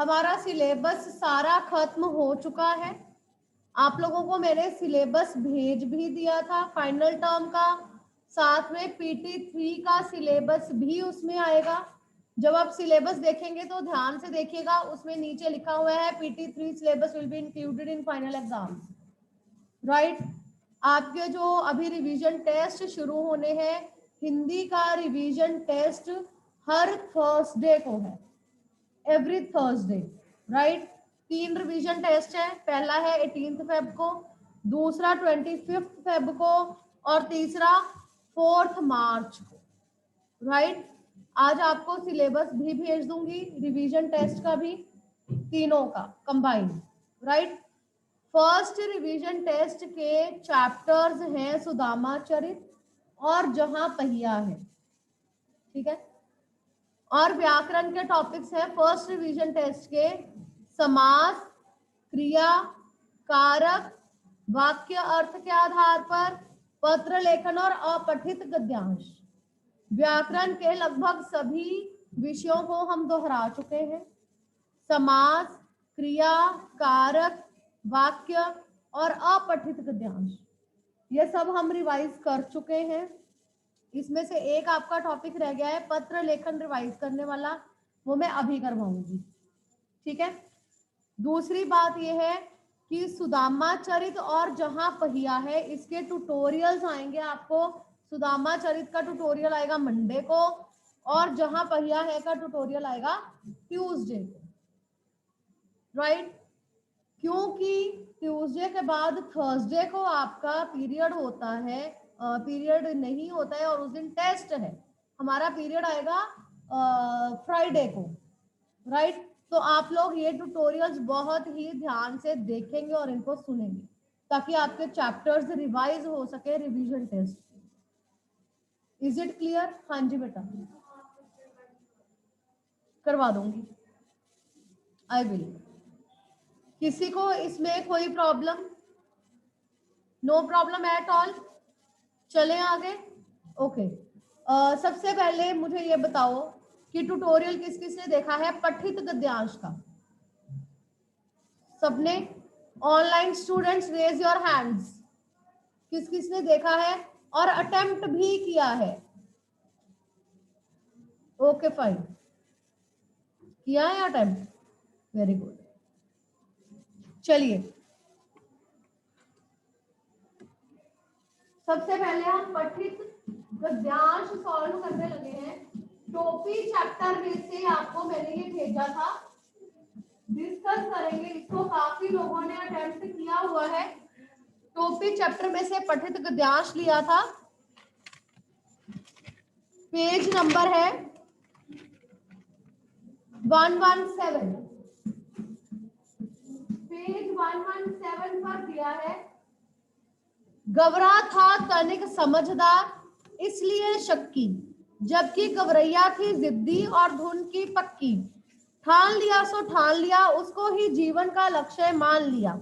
हमारा सिलेबस सारा खत्म हो चुका है। आप लोगों को मैंने सिलेबस भेज भी दिया था फाइनल टर्म का, साथ में PT3 का सिलेबस भी उसमें आएगा। जब आप सिलेबस देखेंगे तो ध्यान से देखिएगा, उसमें नीचे लिखा हुआ है PT3 syllabus will be included in final exam, right. आपके जो अभी रिवीजन टेस्ट शुरू होने हैं, हिंदी का रिवीजन टेस्ट हर थर्सडे को है, every Thursday, right. 3 revision test है, पहला है 18 फेब को, दूसरा 25 फेब को, और तीसरा 4 मार्च को, राइट। आज आपको सिलेबस भी भेज दूंगी, रिवीजन टेस्ट का भी, तीनों का combined, right. First revision test के चैप्टर्स हैं सुदामा चरित और जहां पहिया है, ठीक है। और व्याकरण के टॉपिक्स हैं फर्स्ट रिवीजन टेस्ट के समास, क्रिया, कारक, वाक्य अर्थ के आधार पर, पत्र लेखन और अपठित गद्यांश। व्याकरण के लगभग सभी विषयों को हम दोहरा चुके हैं। समास, क्रिया, कारक, वाक्य और अपठित गद्यांश, ये सब हम रिवाइज कर चुके हैं। इसमें से एक आपका टॉपिक रह गया है पत्र लेखन रिवाइज करने वाला, वो मैं अभी करवाऊंगी, ठीक है। दूसरी बात यह है कि सुदामा चरित और जहां पहिया है, इसके ट्यूटोरियल्स आएंगे आपको। सुदामा चरित का ट्यूटोरियल आएगा मंडे को और जहां पहिया है का ट्यूटोरियल आएगा ट्यूसडे को, राइट। क्योंकि ट्यूसडे के बाद थर्सडे को आपका पीरियड होता है, पीरियड नहीं होता है और उस दिन टेस्ट है। हमारा पीरियड आएगा फ्राइडे को, राइट। तो आप लोग ये ट्यूटोरियल्स बहुत ही ध्यान से देखेंगे और इनको सुनेंगे ताकि आपके चैप्टर्स रिवाइज हो सके revision test. Is it clear? हाँ जी बेटा, करवा दूंगी, आई विल। किसी को इसमें कोई problem? No problem at all. चले आगे, ओके। सबसे पहले मुझे ये बताओ कि ट्यूटोरियल किस किसने देखा है पठित गद्यांश का? सबने? Online students raise your hands, किस किसने देखा है और अटेम्प्ट भी किया है? ओके फाइन, किया है अटेम्प्ट, वेरी गुड। चलिए, सबसे पहले हम पठित गद्यांश सॉल्व करने लगे हैं। टोपी चैप्टर में से आपको मैंने ये भेजा था, डिस्कस करेंगे इसको। काफी लोगों ने अटेम्प्ट किया हुआ है। टोपी चैप्टर में से पठित गद्यांश लिया था, पेज नंबर है 117, पेज 117 पर दिया है। गवरा था तनिक समझदार इसलिए शक्की, जबकि गवरैया थी जिद्दी और धुन की पक्की। ठान लिया सो ठान लिया, उसको ही जीवन का लक्ष्य मान लिया।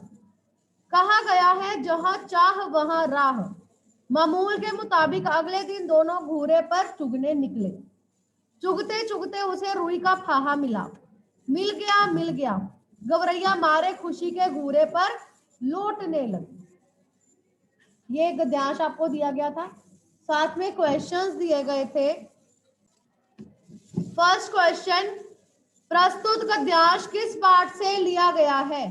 कहा गया है जहां चाह वहां राह, मामूल के मुताबिक अगले दिन दोनों घूरे पर चुगने निकले। चुगते चुगते उसे रुई का फाहा मिला, मिल गया, गवरैया मारे खुशी के घूरे पर लौटने लगी। ये गद्यांश आपको दिया गया था, साथ में क्वेश्चंस दिए गए थे। फर्स्ट क्वेश्चन, प्रस्तुत गद्यांश किस पाठ से लिया गया है?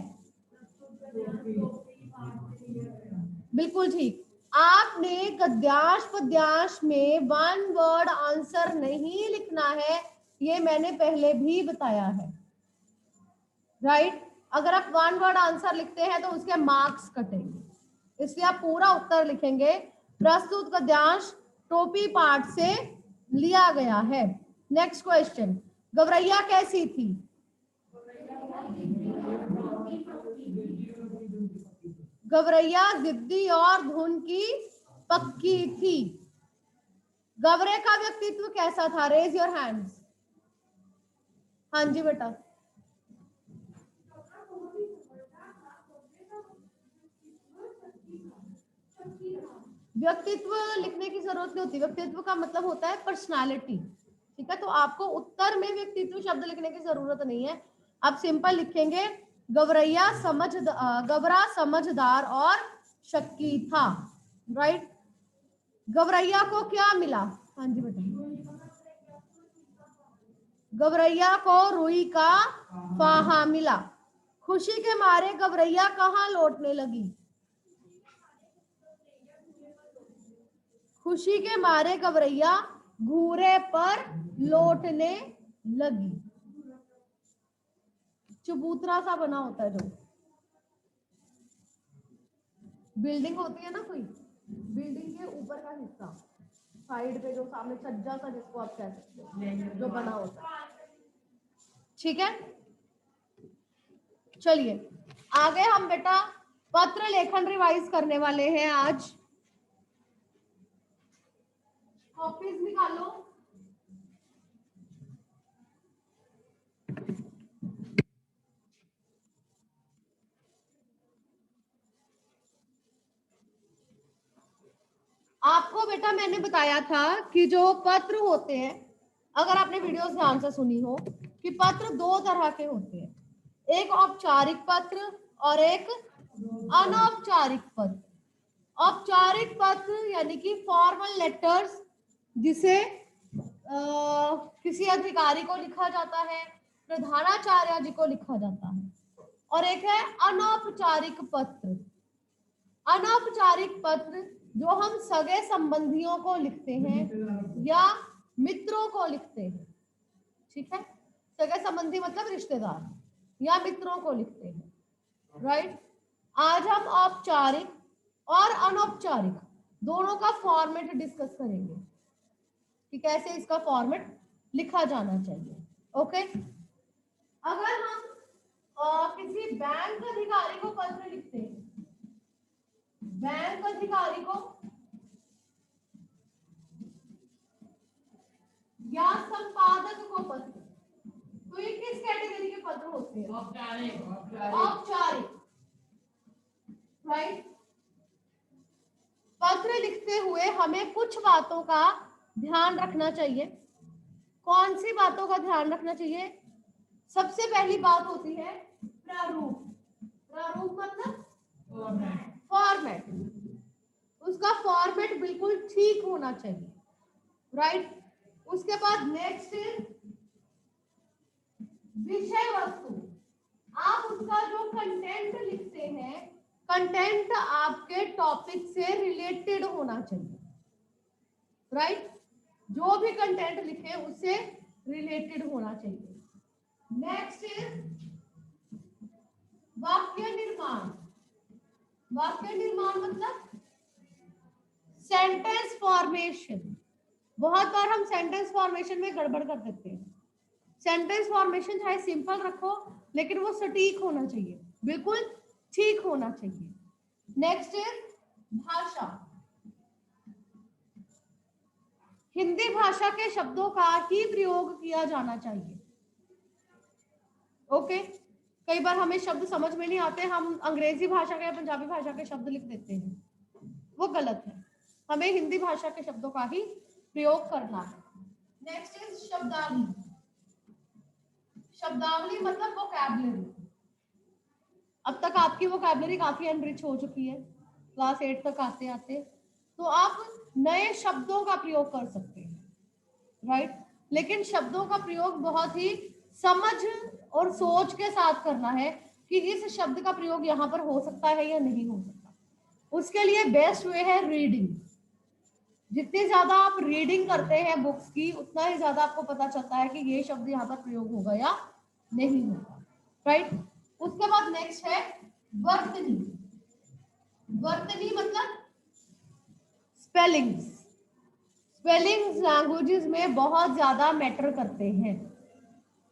बिल्कुल ठीक। आपने गद्यांश पद्यांश में वन वर्ड आंसर नहीं लिखना है, ये मैंने पहले भी बताया है, राइट। अगर आप वन वर्ड आंसर लिखते हैं तो उसके मार्क्स कटेंगे, इसलिए आप पूरा उत्तर लिखेंगे। प्रस्तुत गद्यांश टोपी पाठ से लिया गया है। नेक्स्ट क्वेश्चन, गवरैया कैसी थी? गवरैया जिद्दी और धुन की पक्की थी। गवरे का व्यक्तित्व कैसा था? Raise your hands. हाँ जी बेटा, व्यक्तित्व लिखने की जरूरत नहीं होती, व्यक्तित्व का मतलब होता है पर्सनालिटी, ठीक है। तो आपको उत्तर में व्यक्तित्व शब्द लिखने की जरूरत नहीं है, अब सिंपल लिखेंगे, गवरा समझदार और शक्की था, राइट। गवरैया को क्या मिला? हाँ जी बेटा, गवरैया को रुई का फाहा मिला। खुशी के मारे गवरैया कहाँ लौटने लगी? खुशी के मारे गवरैया घूरे पर लौटने लगी। चबूतरा सा बना होता है, जो बिल्डिंग होती है ना, कोई बिल्डिंग के ऊपर का हिस्सा साइड पे, जो सामने छज्जा सा जिसको आप कह सकते हो, जो बना होता है, ठीक है। चलिए आगे हम बेटा पत्र लेखन रिवाइज करने वाले हैं आज। कॉपीज निकालो। आपको बेटा मैंने बताया था कि जो पत्र होते हैं, अगर आपने वीडियोस ध्यान से सुनी हो, कि पत्र दो तरह के होते हैं, एक औपचारिक पत्र और एक अनौपचारिक पत्र। औपचारिक पत्र यानी कि फॉर्मल लेटर्स, जिसे किसी अधिकारी को लिखा जाता है, प्रधानाचार्य जी को लिखा जाता है, और एक है अनौपचारिक पत्र। अनौपचारिक पत्र जो हम सगे संबंधियों को लिखते हैं या मित्रों को लिखते हैं, ठीक है। सगे संबंधी मतलब रिश्तेदार, या मित्रों को लिखते हैं, राइट। आज हम औपचारिक और अनौपचारिक दोनों का फॉर्मेट डिस्कस करेंगे कि कैसे इसका फॉर्मेट लिखा जाना चाहिए, ओके। अगर हम किसी बैंक अधिकारी को पत्र लिखते हैं, बैंक अधिकारी को या संपादक को पत्र, तो ये किस कैटेगरी के पत्र होते हैं? औपचारिक, राइट। पत्र लिखते हुए हमें कुछ बातों का ध्यान रखना चाहिए। कौन सी बातों का ध्यान रखना चाहिए? सबसे पहली बात होती है प्रारूप। प्रारूप मतलब फॉर्मेट। उसका फॉर्मेट बिल्कुल ठीक होना चाहिए, राइट। उसके बाद नेक्स्ट विषय वस्तु। आप उसका जो कंटेंट लिखते हैं, कंटेंट आपके टॉपिक से रिलेटेड होना चाहिए, राइट। जो भी कंटेंट लिखे उससे रिलेटेड होना चाहिए। नेक्स्ट वाक्य निर्माण। वाक्य निर्माण मतलब सेंटेंस फॉर्मेशन। बहुत बार हम सेंटेंस फॉर्मेशन में गड़बड़ कर देते हैं। सेंटेंस फॉर्मेशन चाहे सिंपल रखो, लेकिन वो सटीक होना चाहिए, बिल्कुल ठीक होना चाहिए। नेक्स्ट इज भाषा। हिंदी भाषा के शब्दों का ही प्रयोग किया जाना चाहिए, ओके। कई बार हमें शब्द समझ में नहीं आते, हम अंग्रेजी भाषा के या पंजाबी भाषा के शब्द लिख देते हैं, वो गलत है। हमें हिंदी भाषा के शब्दों का ही प्रयोग करना है। नेक्स्ट इज शब्दावली। शब्दावली मतलब वोकैबुलरी। अब तक आपकी वोकैबुलरी काफी एनरिच हो चुकी है क्लास 8 तक आते आते, तो आप नए शब्दों का प्रयोग कर सकते हैं, राइट। लेकिन शब्दों का प्रयोग बहुत ही समझ और सोच के साथ करना है कि इस शब्द का प्रयोग यहाँ पर हो सकता है या नहीं हो सकता। उसके लिए बेस्ट वे है रीडिंग। जितनी ज्यादा आप रीडिंग करते हैं बुक्स की, उतना ही ज्यादा आपको पता चलता है कि ये शब्द यहाँ पर प्रयोग होगा या नहीं होगा, राइट। उसके बाद नेक्स्ट है वर्तनी। वर्तनी मतलब स्पेलिंग्स। स्पेलिंग्स लैंग्वेजेस में बहुत ज्यादा मैटर करते हैं।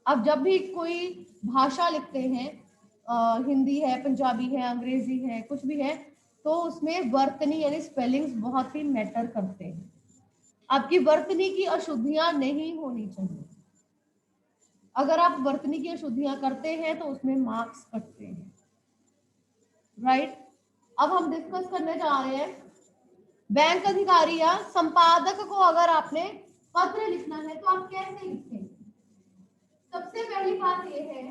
अब जब भी कोई भाषा लिखते हैं, हिंदी है, पंजाबी है, अंग्रेजी है, कुछ भी है, तो उसमें वर्तनी यानी स्पेलिंग्स बहुत ही मैटर करते हैं। आपकी वर्तनी की अशुद्धियां नहीं होनी चाहिए। अगर आप वर्तनी की अशुद्धियां करते हैं तो उसमें मार्क्स कटते हैं, राइट। अब हम डिस्कस करने जा रहे हैं बैंक अधिकारी या संपादक को अगर आपने पत्र लिखना है तो आप कैसे लिखें। सबसे पहली बात यह है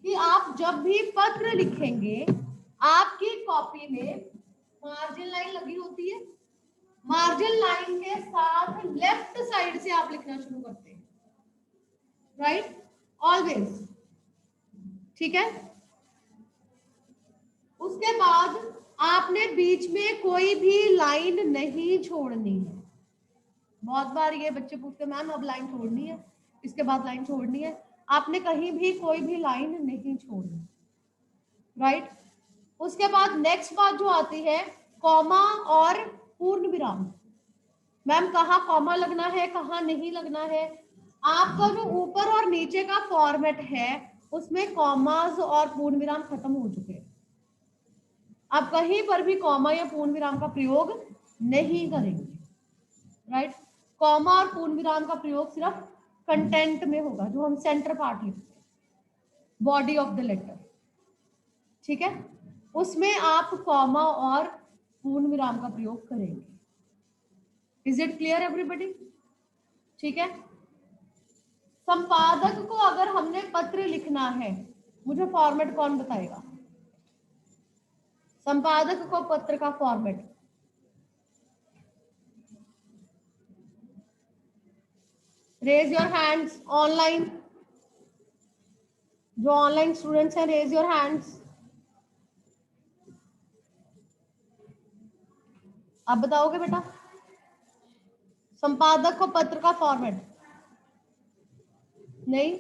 कि आप जब भी पत्र लिखेंगे आपकी कॉपी में मार्जिन लाइन लगी होती है, मार्जिन लाइन के साथ लेफ्ट साइड से आप लिखना शुरू करते हैं, राइट, ऑलवेज, ठीक है। उसके बाद आपने बीच में कोई भी लाइन नहीं छोड़नी है। बहुत बार ये बच्चे पूछते मैम अब लाइन छोड़नी है, इसके बाद लाइन छोड़नी है, आपने कहीं भी कोई भी लाइन नहीं छोड़नी, राइट। उसके बाद नेक्स्ट बात जो आती है कॉमा और पूर्ण विराम। मैम कहाँ कॉमा लगना है, कहाँ नहीं लगना है। आपका जो ऊपर और नीचे का फॉर्मेट है उसमें कॉमास और पूर्ण विराम खत्म हो चुके हैं। आप कहीं पर भी कॉमा या पूर्ण विराम का प्रयोग नहीं करेंगे, राइट। कॉमा और पूर्ण विराम का प्रयोग सिर्फ कंटेंट में होगा, जो हम सेंटर पार्ट लिखते हैं, बॉडी ऑफ द लेटर, ठीक है, उसमें आप कॉमा और पूर्ण विराम का प्रयोग करेंगे। Is it clear everybody? ठीक है। संपादक को अगर हमने पत्र लिखना है, मुझे फॉर्मेट कौन बताएगा? संपादक को पत्र का format, raise your hands. Online, जो ऑनलाइन स्टूडेंट्स हैं, रेज योर हैंड्स। आप बताओगे बेटा संपादक को पत्र का फॉर्मेट? नहीं?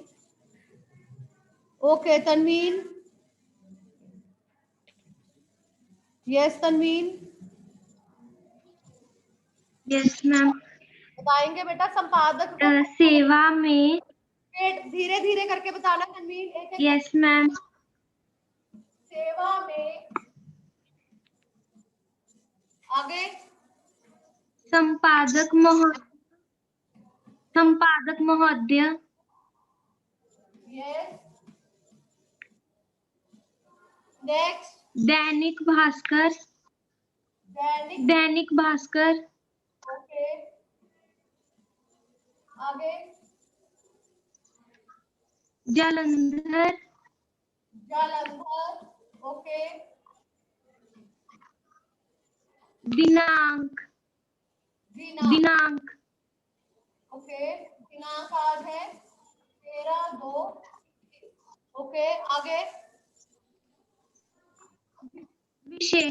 ओके तनवीन, यस तनवीन, यस मैम। बताएंगे बेटा संपादक को सेवा में, धीरे धीरे करके बताना तनवीन, एक एक। Yes ma'am. सेवा में, आगे संपादक महोदय, yes, next Dainik Bhaskar, okay, आगे जालंधर, ओके, दिनांक, ओके, दिनांक आज है 13/2, ओके, आगे विषय,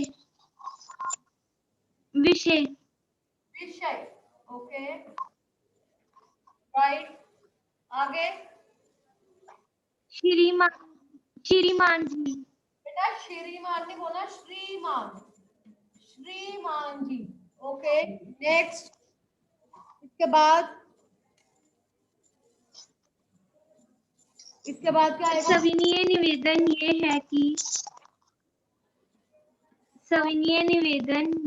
ओके, राइट, आगे श्रीमान जी, बेटा श्रीमान नहीं बोला, श्रीमान जी, ओके, नेक्स्ट। इसके बाद क्या आएगा? सविनीय निवेदन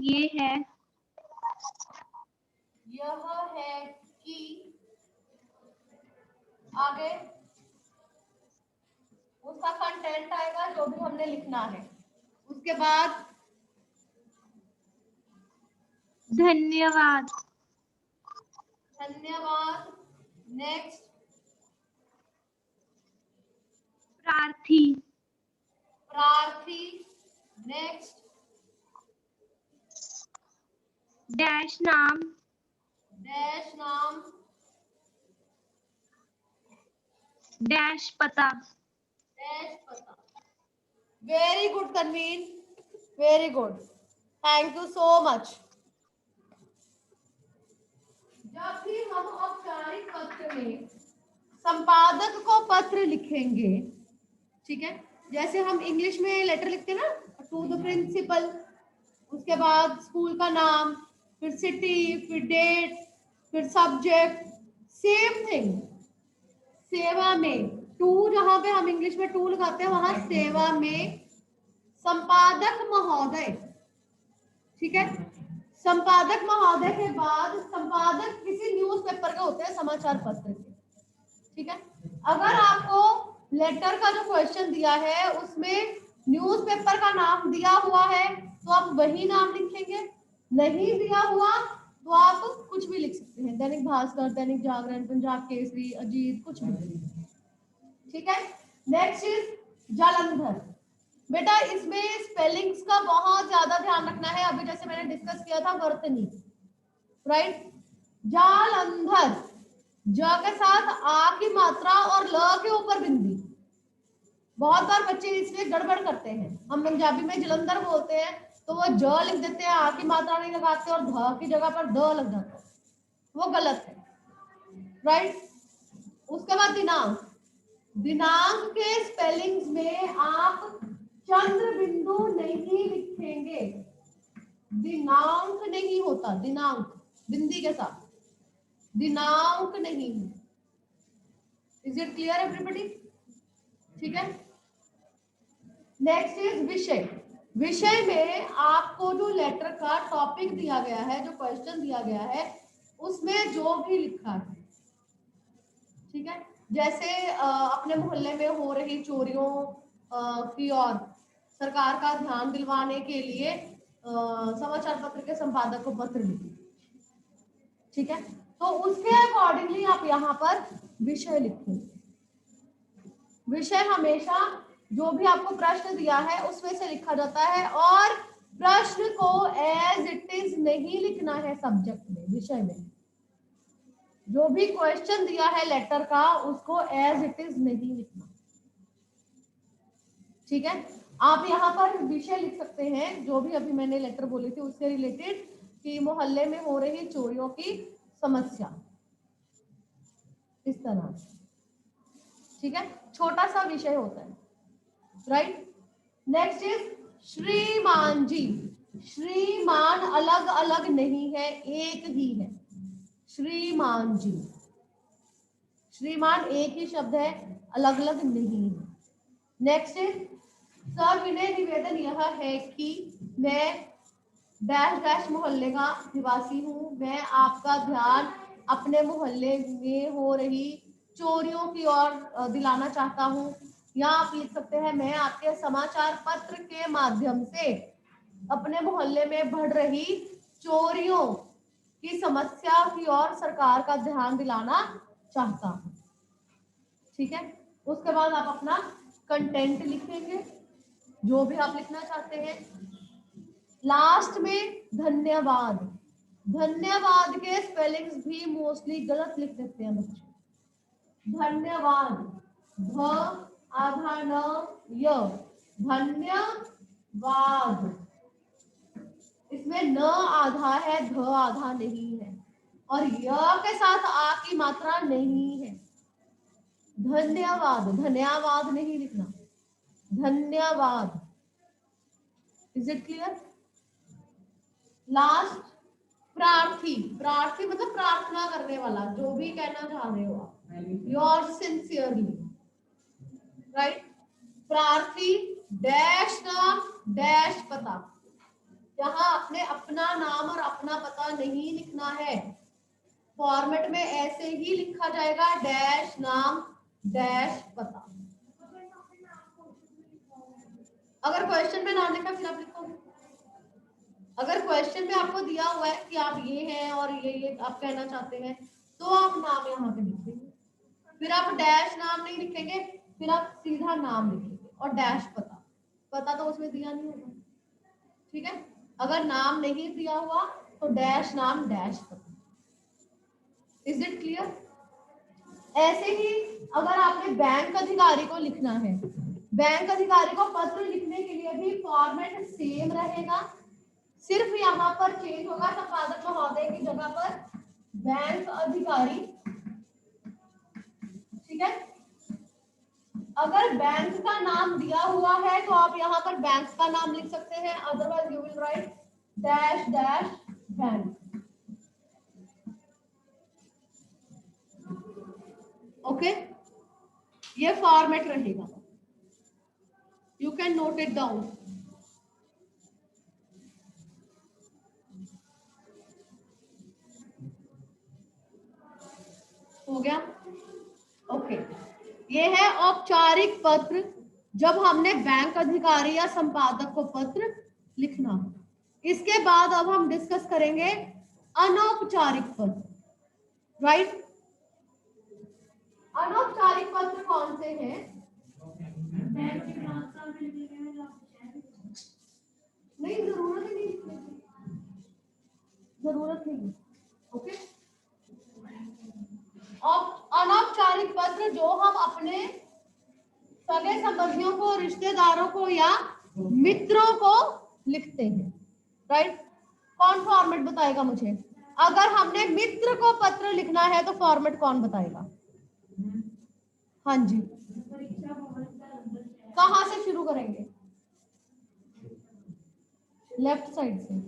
ये है, यह है कि, आगे उसका कंटेंट आएगा जो भी हमने लिखना है। उसके बाद धन्यवाद, नेक्स्ट प्रार्थी, नेक्स्ट डैश नाम, डैश पता। Very good Tanveen, very good, thank you so much. जब भी हम औपचारिक पत्र में संपादक को पत्र लिखेंगे, ठीक है, जैसे हम इंग्लिश में लेटर लिखते हैं ना, टू द प्रिंसिपल, उसके बाद स्कूल का नाम, फिर सिटी, फिर डेट, फिर सब्जेक्ट, सेम थिंग सेवा में, टू जहां पे हम इंग्लिश में टू लगाते हैं वहां सेवा में संपादक महोदय, ठीक है। संपादक महोदय के बाद संपादक किसी न्यूज़पेपर के होते हैं, समाचार पत्र के, ठीक है। अगर आपको लेटर का जो क्वेश्चन दिया है उसमें न्यूज़पेपर का नाम दिया हुआ है तो आप वही नाम लिखेंगे, नहीं दिया हुआ तो आप कुछ भी लिख सकते हैं, दैनिक भास्कर, दैनिक जागरण, पंजाब केसरी, अजीत, कुछ भी, ठीक है। Next is Jalandhar. बेटा इसमें स्पेलिंग्स का बहुत ज्यादा ध्यान रखना है। अभी जैसे मैंने डिस्कस किया था वर्तनी, राइट। जालंधर, ज के साथ आ की मात्रा और ल के ऊपर बिंदी। बहुत बार बच्चे इसमें गड़बड़ करते हैं। हम पंजाबी में जलंधर बोलते हैं तो वो ज लिख देते हैं, आ की मात्रा नहीं लगाते और ध की जगह पर द लग जाता है, वो गलत है, राइट। उसके बाद दिनांक, दिनांक के स्पेलिंग्स में आप चंद्र बिंदु नहीं लिखेंगे, दिनांक नहीं होता, दिनांक बिंदी के साथ, दिनांक नहीं। Is it clear everybody? ठीक है। नेक्स्ट इज विषय। विषय में आपको जो लेटर का टॉपिक दिया गया है, जो क्वेश्चन दिया गया है, उसमें जो भी लिखा है, ठीक है। जैसे अपने मोहल्ले में हो रही चोरियों की ओर सरकार का ध्यान दिलवाने के लिए समाचार पत्र के संपादक को पत्र लिखिए, ठीक है। तो उसके अकॉर्डिंगली आप यहाँ पर विषय लिखेंगे। विषय हमेशा जो भी आपको प्रश्न दिया है उसमें से लिखा जाता है, और प्रश्न को एज इट इज नहीं लिखना है सब्जेक्ट में, विषय में जो भी क्वेश्चन दिया है लेटर का उसको एज इट इज नहीं लिखना, ठीक है। आप यहाँ पर विषय लिख सकते हैं जो भी अभी मैंने लेटर बोली थी उससे रिलेटेड, कि मोहल्ले में हो रही चोरियों की समस्या, इस तरह, ठीक है। छोटा सा विषय होता है, राइट। नेक्स्ट इज श्रीमान जी। श्रीमान अलग अलग नहीं है, एक ही है, श्रीमान जी। श्रीमान एक ही शब्द है, अलग अलग नहीं है। नेक्स्ट इज सविनय निवेदन यह है कि मैं डैश डैश मोहल्ले का निवासी हूँ, मैं आपका ध्यान अपने मोहल्ले में हो रही चोरियों की ओर दिलाना चाहता हूँ। या आप लिख सकते हैं मैं आपके समाचार पत्र के माध्यम से अपने मोहल्ले में बढ़ रही चोरियों की समस्या की ओर सरकार का ध्यान दिलाना चाहता हूँ, ठीक है। उसके बाद आप अपना कंटेंट लिखेंगे जो भी आप लिखना चाहते हैं। लास्ट में धन्यवाद। धन्यवाद के स्पेलिंग्स भी मोस्टली गलत लिख देते हैं बच्चे। धन्यवाद, ध आधा न य, धन्यवाद, इसमें न आधा है, ध आधा नहीं है, और य के साथ आ की मात्रा नहीं है। धन्यवाद, धन्यवाद नहीं लिखना, धन्यवाद। Is it clear? लास्ट प्रार्थी। प्रार्थी मतलब प्रार्थना करने वाला, जो भी कहना चाह रहे हो आप, योर सिंसियरली, राइट। प्रार्थी डैश नाम डैश पता, यहाँ आपने अपना नाम और अपना पता नहीं लिखना है, फॉर्मेट में ऐसे ही लिखा जाएगा, डैश नाम डैश पता। अगर क्वेश्चन में नाम लिखा फिर आप लिखोगे। अगर क्वेश्चन में आपको दिया हुआ है कि आप ये हैं और ये आप कहना चाहते हैं, तो आप नाम यहाँ पे लिखेंगे, फिर आप डैश नाम नहीं लिखेंगे, फिर आप सीधा नाम लिखेंगे और डैश पता। पता तो उसमें दिया नहीं होगा, ठीक है। अगर नाम नहीं दिया हुआ तो डैश नाम डैश पता। Is it clear? ऐसे ही अगर आपने बैंक अधिकारी को लिखना है, बैंक अधिकारी को पत्र लिखने के लिए भी फॉर्मेट सेम रहेगा, सिर्फ यहाँ पर चेंज होगा, संपादक महोदय की जगह पर बैंक अधिकारी, ठीक है। अगर बैंक का नाम दिया हुआ है तो आप यहाँ पर बैंक का नाम लिख सकते हैं, otherwise you will write dash dash bank. Okay, ये फॉर्मेट रहेगा, you can note it down. हो गया? ओके, ये है औपचारिक पत्र, जब हमने बैंक अधिकारी या संपादक को पत्र लिखना हो। इसके बाद अब हम डिस्कस करेंगे अनौपचारिक पत्र, राइट। अनौपचारिक पत्र कौन से हैं? अनौपचारिक पत्र जो हम अपने सगे संबंधियों को, रिश्तेदारों को या मित्रों को लिखते हैं, राइट। कौन फॉर्मेट बताएगा मुझे? अगर हमने मित्र को पत्र लिखना है तो फॉर्मेट कौन बताएगा? हाँ जी, कहाँ से शुरू करेंगे? लेफ्ट साइड से,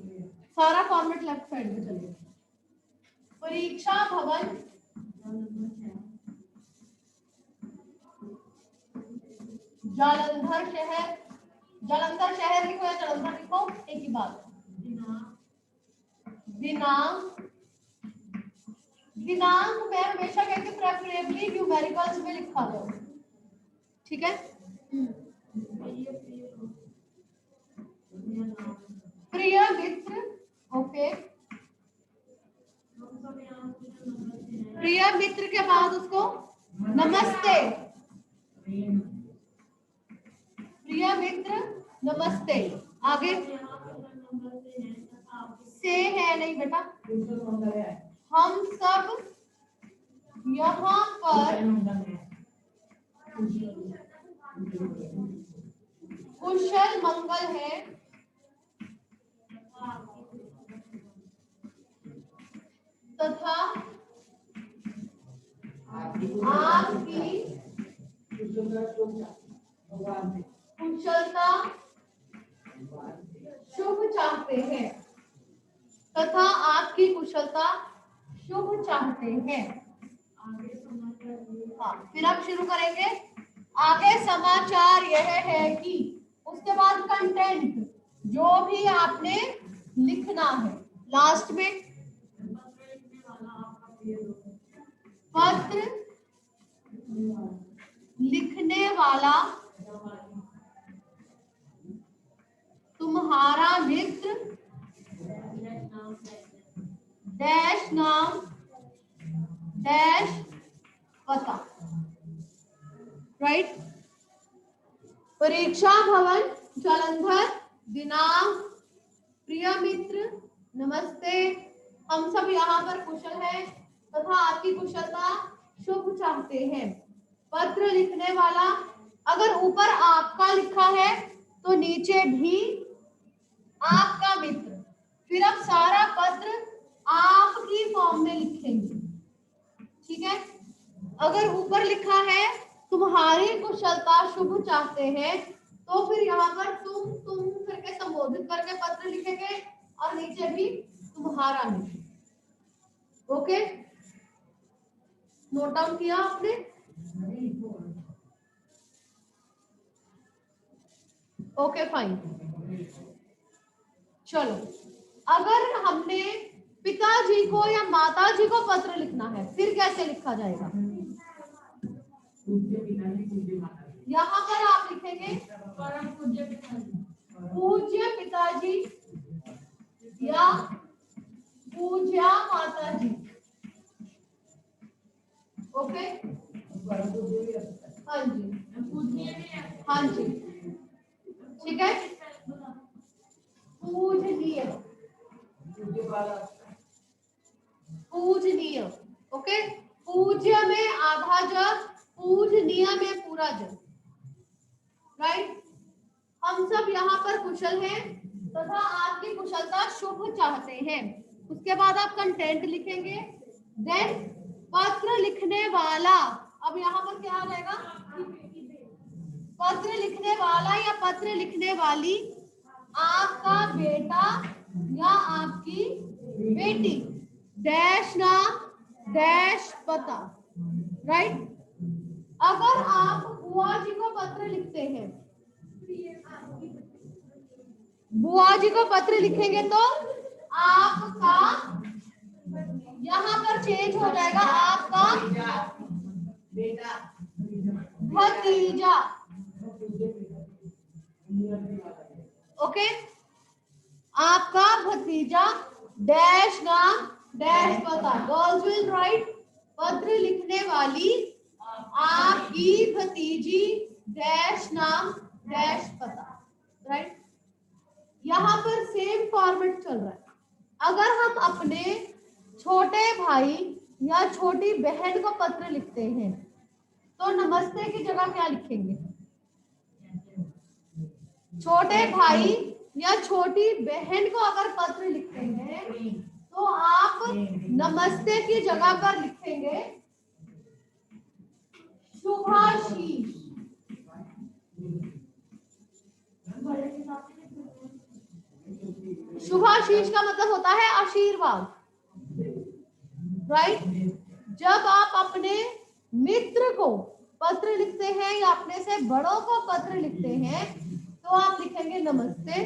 सारा फॉर्मेट लेफ्ट साइड में चलेगा। परीक्षा भवन जालंधर शहर, जालंधर शहर लिखो या जालंधर लिखो, एक ही बात। दिनांक, दिनांक मैं हमेशा कहती हूँ प्रेफरेबली न्यूमेरिकल्स में लिखा दो, ठीक है। प्रिय मित्र, ओके। प्रिय मित्र के बाद उसको नमस्ते, प्रिय मित्र नमस्ते। आगे से है नहीं बेटा, हम सब यहाँ पर कुशल मंगल है तथा आपकी कुशलता शुभ चाहते हैं, तथा आपकी कुशलता शुभ चाहते हैं। हाँ, फिर आप शुरू करेंगे। आगे समाचार यह है कि, उसके बाद कंटेंट जो भी आपने लिखना है, लास्ट में पत्र लिखने वाला तुम्हारा मित्र डैश नाम डैश पता, राइट। परीक्षा भवन जालंधर, दिनांक, प्रिय मित्र नमस्ते, हम सब यहाँ पर कुशल हैं तथा आपकी कुशलता शुभ चाहते हैं। पत्र लिखने वाला, अगर ऊपर आपका लिखा है तो नीचे भी आपका मित्र, फिर आप सारा पत्र आपकी फॉर्म में लिखेंगे, ठीक है। अगर ऊपर लिखा है तुम्हारी कुशलता शुभ चाहते हैं तो फिर यहाँ पर तुम करके संबोधित करके पत्र लिखेंगे और नीचे भी तुम्हारा लिखेंगे, ओके। नोट डाउन किया आपने? Okay fine. चलो, अगर हमने पिताजी को या माताजी को पत्र लिखना है फिर कैसे लिखा जाएगा? यहाँ पर आप लिखेंगे पूज्य पिताजी या पूज्या माताजी, ओके। हाँ जी, हाँ जी, ठीक है। पूजनीय, पूजनीय, ओके। पूज्य में आधा ज, पूजनीय में पूरा ज, राइट। हम सब यहाँ पर कुशल हैं तथा आपकी कुशलता शुभ चाहते हैं। उसके बाद आप कंटेंट लिखेंगे। देन पत्र लिखने वाला, अब यहाँ पर क्या आ जाएगा? पत्र लिखने वाला या पत्र लिखने वाली आपका बेटा या आपकी बेटी, डैश नाम डैश पता, राइट। अगर आप बुआ जी को पत्र लिखते हैं, बुआ जी को पत्र लिखेंगे तो आपका यहाँ पर चेंज हो जाएगा, आपका भतीजा, ओके। आपका भतीजा डैश नाम डैश पता। गर्ल्स विल राइट पत्र लिखने वाली आपकी भतीजी डैश नाम डैश पता, राइट। यहाँ पर सेम फॉर्मेट चल रहा है। अगर हम अपने छोटे भाई या छोटी बहन को पत्र लिखते हैं तो नमस्ते की जगह क्या लिखेंगे? छोटे भाई या छोटी बहन को अगर पत्र लिखते हैं तो आप नमस्ते की जगह पर लिखेंगे शुभाशीष। शुभाशीष का मतलब होता है आशीर्वाद, राइट। जब आप अपने मित्र को पत्र लिखते हैं या अपने से बड़ों को पत्र लिखते हैं तो आप लिखेंगे नमस्ते।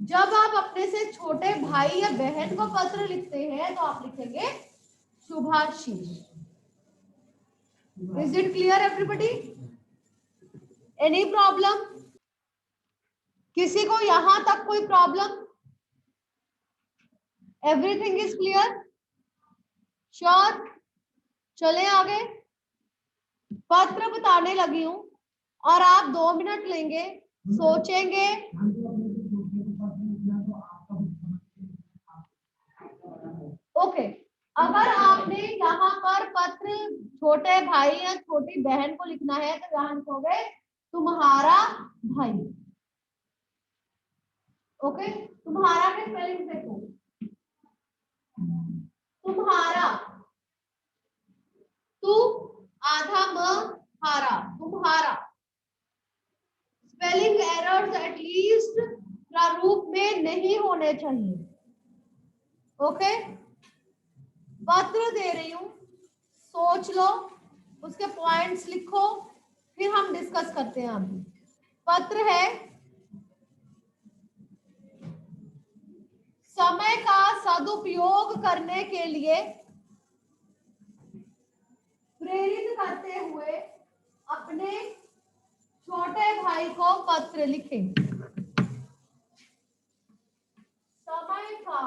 जब आप अपने से छोटे भाई या बहन को पत्र लिखते हैं तो आप लिखेंगे शुभाशीष। Is it clear everybody? Any problem? किसी को यहां तक कोई problem? Everything is clear? Sure? चले आगे। पत्र बताने लगी हूं और आप 2 मिनट लेंगे, सोचेंगे। ओके, अगर आपने यहाँ पर पत्र छोटे भाई या छोटी बहन को लिखना है तो यहाँ लिखोगे तुम्हारा भाई। ओके, तुम्हारा के स्पेलिंग देखो, तुम्हारा, तू आधा म हारा, तुम्हारा। स्पेलिंग एरर्स एटलीस्ट प्रारूप में नहीं होने चाहिए। ओके, पत्र दे रही हूं, सोच लो, उसके पॉइंट्स लिखो, फिर हम डिस्कस करते हैं। अभी पत्र है, समय का सदुपयोग करने के लिए प्रेरित करते हुए अपने छोटे भाई को पत्र लिखें। समय का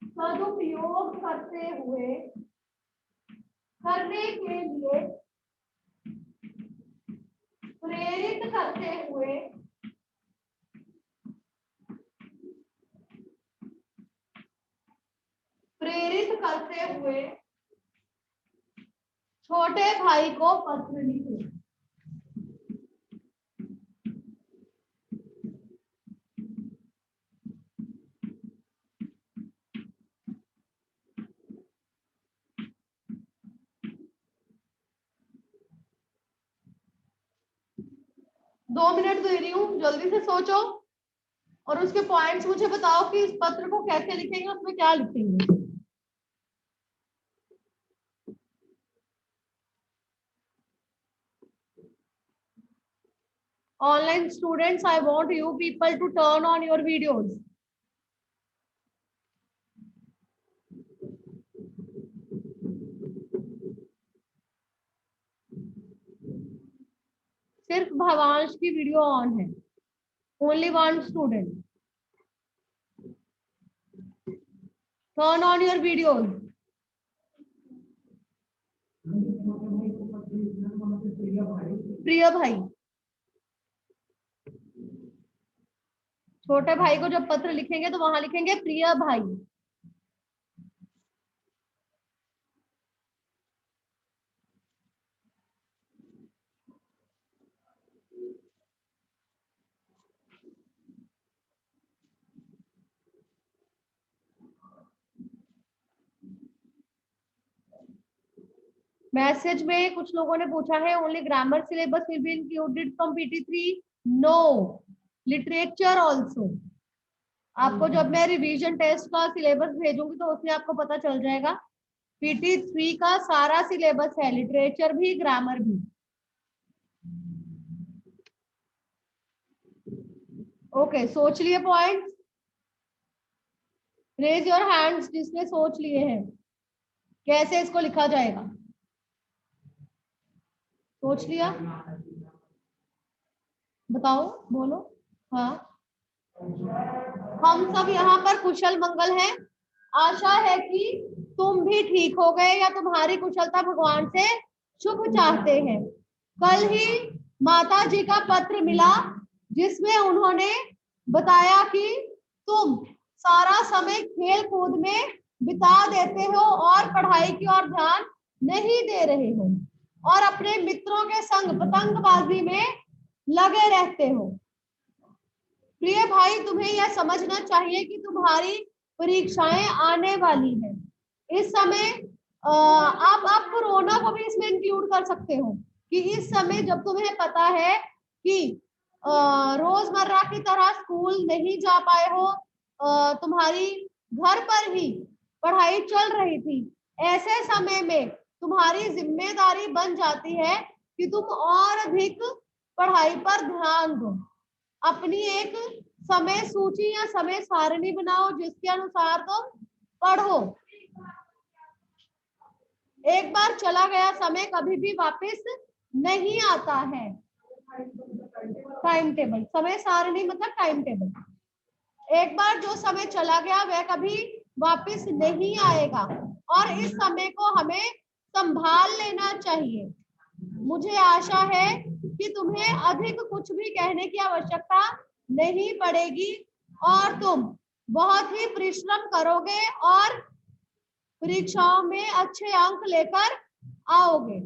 सदुपयोग करते हुए करने के लिए प्रेरित करते हुए छोटे भाई को पत्र लिखें। दो मिनट दे रही हूँ, जल्दी से सोचो और उसके पॉइंट्स मुझे बताओ कि इस पत्र को कैसे लिखेंगे, उसमें क्या लिखेंगे। Online students, I want you people to turn on your videos. सिर्फ भवांश की वीडियो ऑन है। Only one student. Turn on your videos. प्रिय भाई, छोटे भाई को जब पत्र लिखेंगे तो वहां लिखेंगे प्रिय भाई। मैसेज में कुछ लोगों ने पूछा है only grammar syllabus will be included from PT3। No, literature also. आपको जब मैं रिवीजन टेस्ट का सिलेबस भेजूंगी तो उसमें आपको पता चल जाएगा। PT3 का सारा सिलेबस है, लिटरेचर भी ग्रामर भी। ओके, सोच लिए पॉइंट? रेज योर हैंड्स जिसने सोच लिए हैं कैसे इसको लिखा जाएगा। सोच लिया? बताओ, बोलो। हाँ, हम सब यहाँ पर कुशल मंगल हैं। आशा है कि तुम भी ठीक हो गए या तुम्हारी कुशलता भगवान से शुभ चाहते हैं। कल ही माता जी का पत्र मिला जिसमें उन्होंने बताया कि तुम सारा समय खेल कूद में बिता देते हो और पढ़ाई की ओर ध्यान नहीं दे रहे हो और अपने मित्रों के संग पतंगबाजी में लगे रहते हो। प्रिय भाई, तुम्हें यह समझना चाहिए कि तुम्हारी परीक्षाएं आने वाली है। इस समय आप कोरोना को भी इसमें इंक्लूड कर सकते हो कि इस समय जब तुम्हें पता है कि रोजमर्रा की तरह स्कूल नहीं जा पाए हो, तुम्हारी घर पर ही पढ़ाई चल रही थी, ऐसे समय में तुम्हारी जिम्मेदारी बन जाती है कि तुम और अधिक पढ़ाई पर ध्यान दो। अपनी एक समय सूची या समय सारणी बनाओ जिसके अनुसार तुम पढ़ो। एक बार चला गया समय कभी भी वापस नहीं आता है। टाइम टेबल, समय सारणी मतलब टाइम टेबल। एक बार जो समय चला गया वह कभी वापस नहीं आएगा और इस समय को हमें संभाल लेना चाहिए। मुझे आशा है कि तुम्हें अधिक कुछ भी कहने की आवश्यकता नहीं पड़ेगी और तुम बहुत ही परिश्रम करोगे और परीक्षाओं में अच्छे अंक लेकर आओगे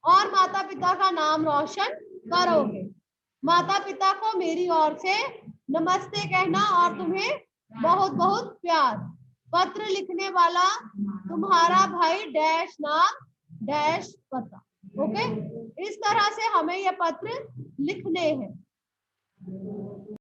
और माता पिता का नाम रोशन करोगे। माता पिता को मेरी ओर से नमस्ते कहना और तुम्हें बहुत बहुत प्यार। पत्र लिखने वाला तुम्हारा भाई डैश नाम डैश पता। ओके, इस तरह से हमें ये पत्र लिखने हैं।